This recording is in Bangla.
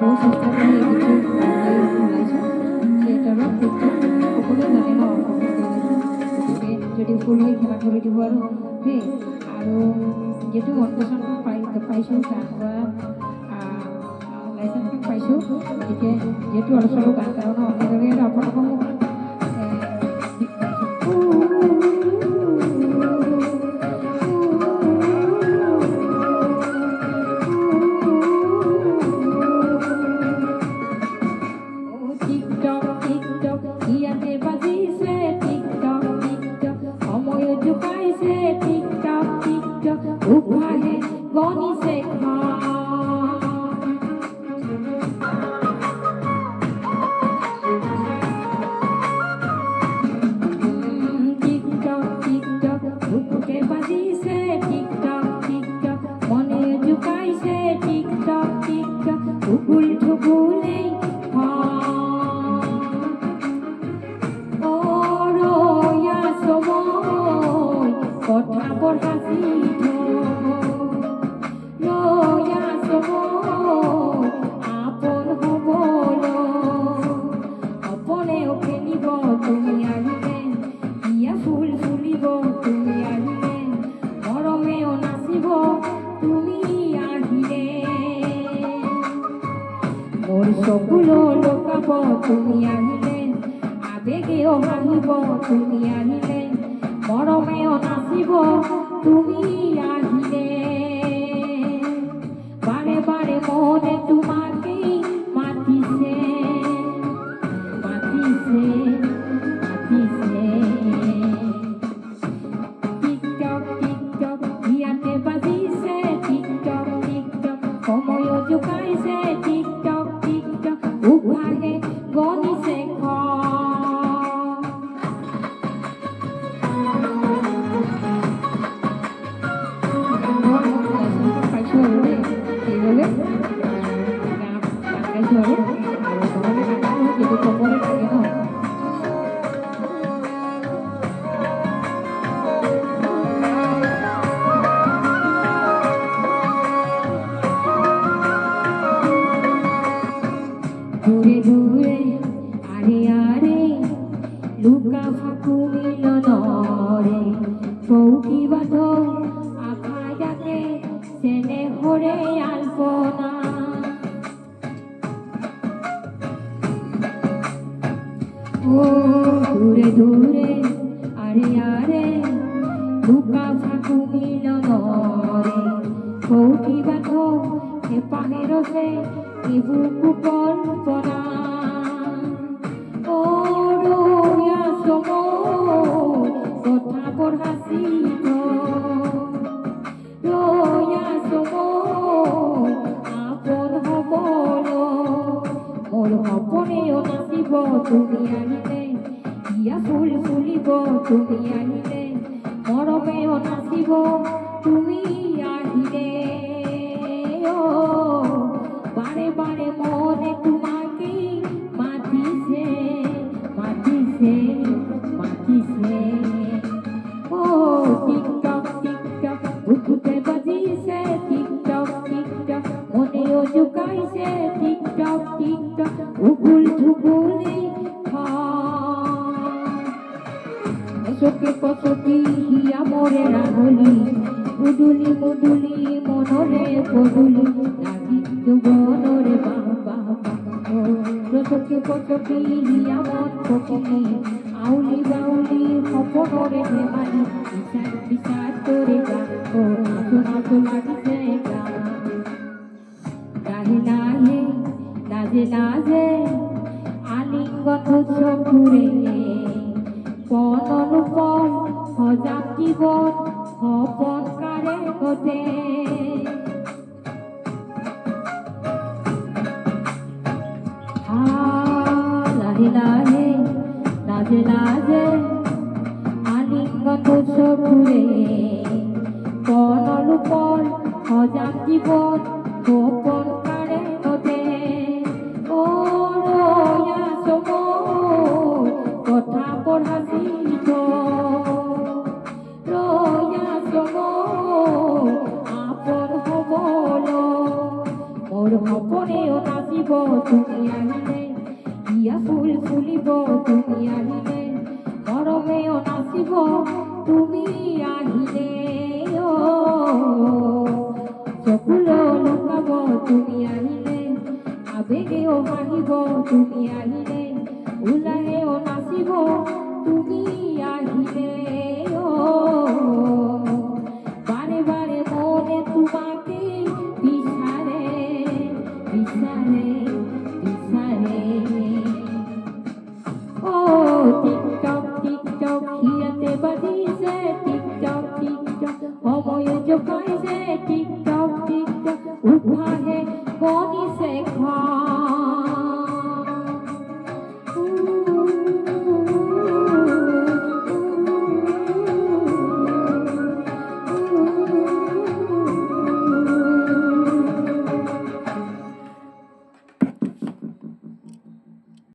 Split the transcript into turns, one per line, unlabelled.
বহু চেষ্টা কৰি এই গীতটো ওলাইছোঁ। থিয়েটাৰত গীতটো সকলোৱে জানে ন অসমীয়া ওলাইছোঁ, গতিকে যদি ভুল হৈ ক্ষমা কৰি দিব আৰু দেই। আৰু যিহেতু মন পাইছোঁ গান গোৱা লাইচেঞ্চ পাইছোঁ, গতিকে যিহেতু অলপ চলপ গান গাওঁ ন সেইবাবে আৰু আপোনালোকক মোক টিকটক টিকটক ইয়াতে বাজিছে, টিকটক টিকটক সময় জোকাইছে, টিকটক টিকটক উভাহে গণিছে টিকটক টিকটক বুকুতে বাজিছে, টিকটক টিকটক মনে জোকাইছে, টিকটক টিকটক ঠুকুল ঠুকুলেই কথা পঢ়াছি লয়া সময় আপন হবল অপনেও খেলিব তুমি আহিলে, ইয়া ফুল ফুলিব তুমি আহিলে, মৰমেও নাচিব তুমি আহিলে, মোৰ চকুলো লুকাব তুমি আহিলে, আবেগেও হাঁহিব তুমি আহিলে, মৰমেও নাচিব তুমি আহিলে, বাৰে বাৰে মনে তোমাকেই মাতিছে মাতিছে মাতিছে। টিকটক টিকটক ইয়াতে বাজিছে, টিকটক টিকটক সময় জোকাইছে, টিকটক টিকটক উভাহে গণিছে পাইছোঁ আৰু দেই সেইবাবে গান গাইছোঁ আৰু নহ'লে নাগাওঁ কিন্তু ক'বলৈ লাগে ন। দূরে দূরে আরে আরে লুকা ফাকু মিলনরে চৌকি বাঁধ আখা যাকে সেনে হরে আলপনা ও দূরে দূরে আরে আরে লুকা ফাকু মিলনরে চৌকি বাঁধ হে পাহেরসে বুকু কল্পনা ও রয়া সময় কথা পঢ়াছি রয়া সময় আপন হবল মোৰ সপনেও নাচিব তুমি আহিলে, ইয়া ফুল ফুলিব তুমি আহিলে, মৰমেও নাচিব তুমি আহিলে, বারে বারে মনে তোমাকে মাতিছে মাতিছে মাতিছে। ও টিকটক টিকটক বুকুতে বাজিছে, টিকটক টিকটক মনেও জোকাইছে, টিকটক টিকটক উগুল ঠুকুলি চোখে কচকি হিয়া মরে রাহুলি, মুদুলি মুদুলি মনরে পদুলি লাগি যুগনরে বাবা চোখে কচকি হিয়া মন চকি আউলি বাউলি সপনরে ধেমালি বিচার বিচার করে গান নাচো নাচো লাগিছে গান লাহে লাহে লাজে লাজে আলিঙ্গন চকুরে পন অনুপম সজাগ জীবন সপন কাৰে গতে লাহে লাহে লাজে লাজে আলিঙ্গন চকুৰে পন অনুপম সজাগ জীবন সপন কাৰে গতে ও ৰয়া সময় কথা পঢ়াছি রয়া সময় আপন সপনেও নাচিব তুমি আহিলে ইয়া ফুল ফুলিব তুমি আহিলে মৰমেও নাচিব তুমি আহিলে চকুলো লুকাব তুমি আহিলে আবেগেও হাঁহিব তুমি আহিলে উলাহেও নাচিব তুমি আহিলে বারে বারে মনে তোমাকে বিচারে বিচারে বিচারে ও টিকটক টিকটক হিয়াতে বাজিছে টিকটক টিকটক সময় জোকাইছে টিকটক টিকটক উঠাহে গনিছে